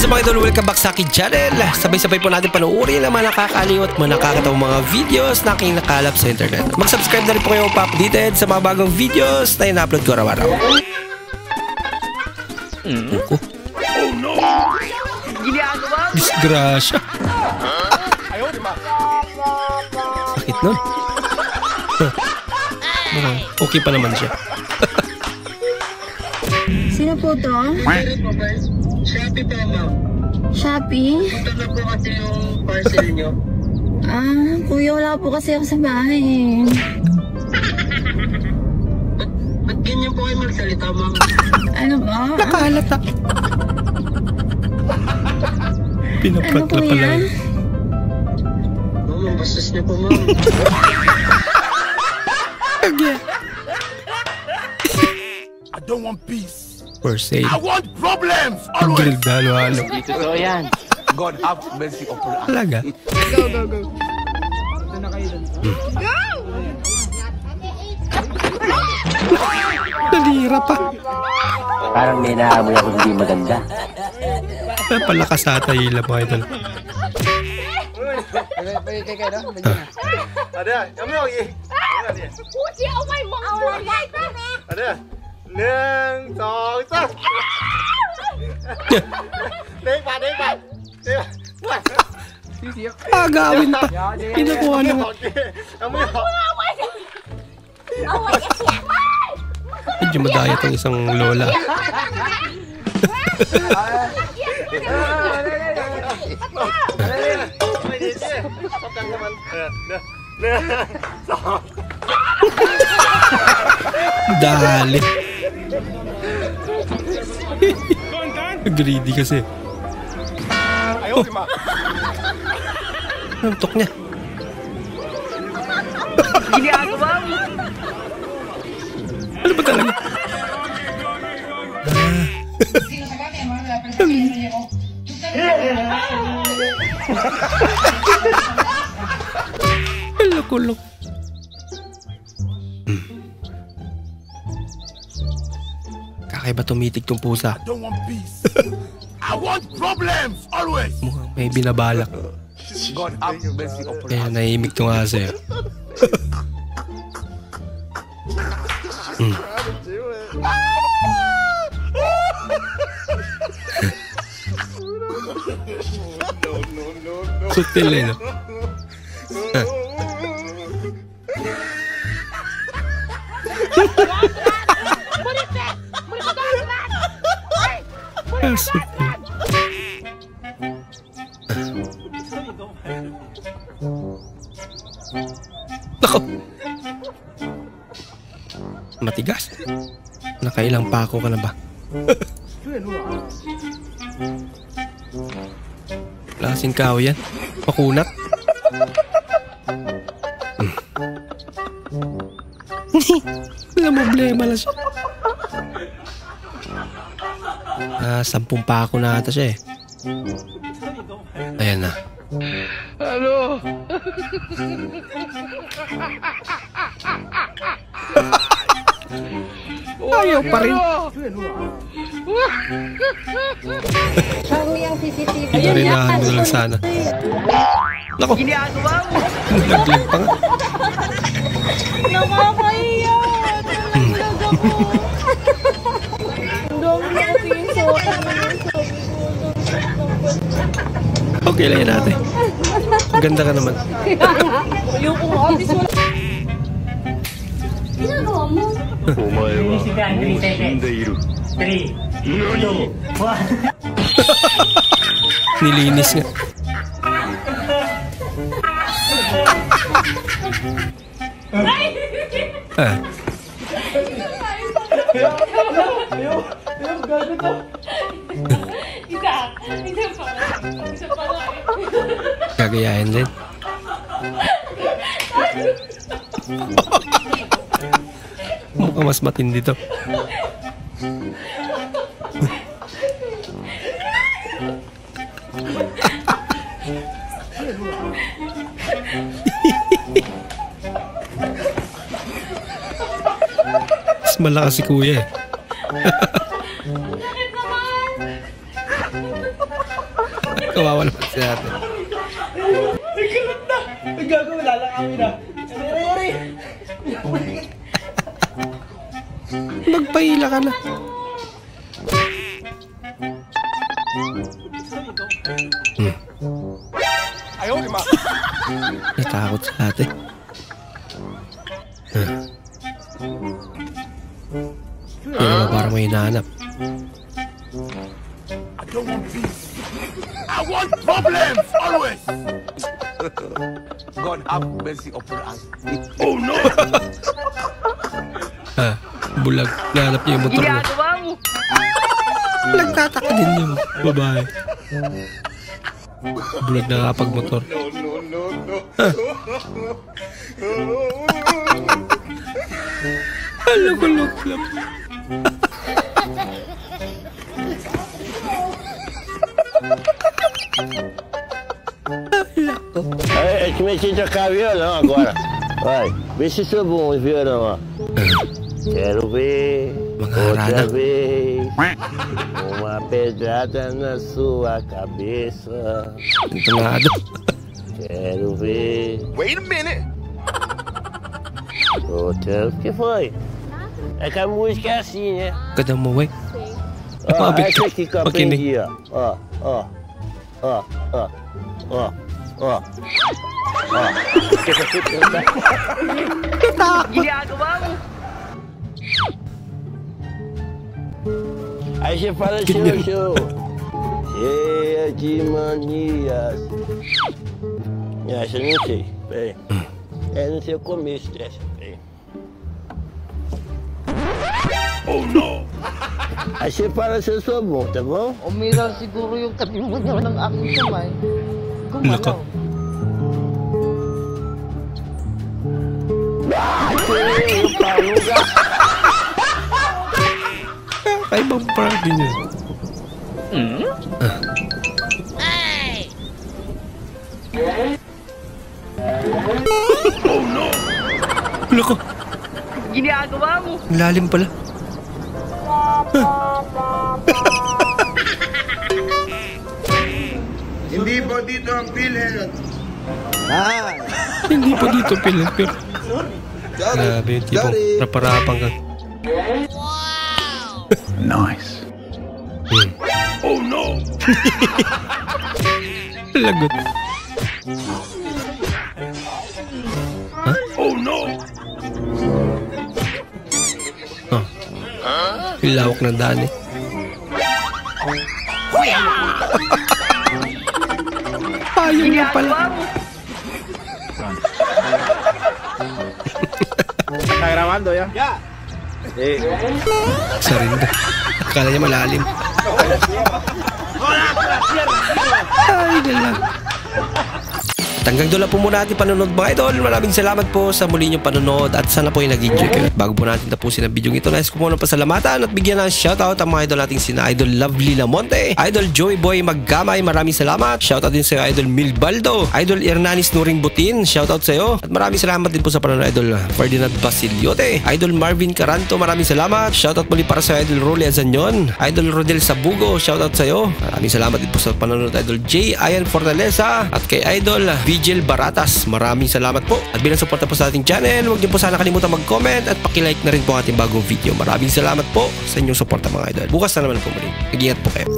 What's up mga idol? Welcome back sa akin channel. Sabay-sabay po natin panuorin ang mga nakakaliw at mga nakakatawang mga videos na aking nakalap sa internet. Mag-subscribe na rin po kayo pa-updated sa mga bagong videos na in-upload ko araw-araw. Oh no! Disgrasya. Sakit nun. Okay pa naman siya. Sino po to? Shopee po, ma'am. Shopee? Punta na po kasi yung parcel nyo. Kuya, wala po kasi ako sa bahay. Ba't ganyan po kayo magsalita, ma'am? Ano ba? Nakahalata. Pinapatla Ano po pala. yan? Ma'am, ang bastos niyo po, ma'am. I don't want peace. For sale. I want problems Ang always. gilid halo-halo. Totoo yan. God have mercy upon us. Talaga? Nalira pa. Parang may naamoy ako hindi maganda. Palakas ata yung ilap mga idol. Ada,有没有赢？估计我会蒙我来的呢。 ada，2、2、3。Đi ba. Agawin pa. Pinakuha na nga. 有没有？ Medyo madaya itong isang lola. Dali. Greedy kasi. Antok niya. Ano ba talaga? Kulok-kulok. Kakaiba tumitig tong pusa. I don't want peace. I want problems always. Mukhang may binabalak. God have mercy upon Kaya us. nahimik tong aso eh. Sutil eh, no? Sutil. Nako! Matigas. Nakailang pako ka na ba? Lasing kao yan. Makunat. Walang problema lang siya. 10 pako na ata siya eh. Ayan na. Ayaw pa rin. Pinarinahan mo na lang sana. Nako. Naglag pa nga. Nakakaiya! Naglag ako! Ang dami na kasi yung soda. Okay lang yan natin. Ganda ka naman. Yung kung office wala. Ginagawa mo? お前はもう死んでいる。何？ Nilinis nga. Gagayahin din. Mukhang mas matindi to. Mas malakas si kuya eh. Kawawa naman si ate. Gago, lalakawin na. Magpahila ka na. Natakot sa ate. Pero parang may hinahanap. I want problems always. God have mercy upon us. Oh no! Bulag. Nahanap niya yung motor mo. Nagtataka din yung babae. Bulag na kapag motor. Alok-alok lang. É que meti de tocar violão agora. Vai, vê se sou bom em violão, ó. Quero ver outra vez uma pedrada na sua cabeça. Entonado. Quero ver Wait a minute. outra. O que foi? É que a música é assim, né? Ganda mo, wey. Ó, essa aqui que eu Makinig. aprendi, ó. Ó, ó, ó, ó, ó, ó. Ó. Aí você fala assim, meu show. Cheia de manias. Essa eu não sei, peraí. É, não sei o começo dessa, peraí. Oh, não! Aí você fala se eu sou bom, tá bom? Umiral siguro yung katimunan ng aking kamay. Nako. Yung paruga. Kaibang parang din yun. Oh no! Loko. Ginagawa mo. Lalim pala. Hindi po dito ang PhilHealth. Hindi pa dito pilan, pero grabe yung tipong naparapang ka. Nice. Oh no! Lagot. Huh? Oh no! Oh. Yung lawak ng daan eh. Ayaw niya pala. Está grabando ya. Ya. Isa rin ba? Akala niya malalim. Ay, gala. Hanggang doon lang po muna ating panonood mga idol. Maraming salamat po sa muli niyong panonood at sana po ay nag-enjoy kayo. Bago po natin tapusin ang video ito, nais ko muna pasalamatan at bigyan ng shoutout ang mga idol nating sina Idol Lovely Lamonte, Idol Joy Boy Maggamay, maraming salamat. Shoutout din sa Idol Milbaldo, Idol Hernanis Nuring Butin, shoutout sa iyo. At maraming salamat din po sa panonood Idol Ferdinand Basiliote, Idol Marvin Caranto, maraming salamat. Shoutout muli para sa Idol Rolly Azanyon, Idol Rodel Sabugo, shoutout sa iyo. Maraming salamat din po sa panonood Idol J. Ayan Fortaleza at kay Idol Vigil Baratas. Maraming salamat po. At bilang suporta po sa ating channel, huwag niyo po sana kalimutan mag-comment at paki-like na rin po ang ating bagong video. Maraming salamat po sa inyong suporta mga idol. Bukas na naman po muli. Mag-ingat po kayo.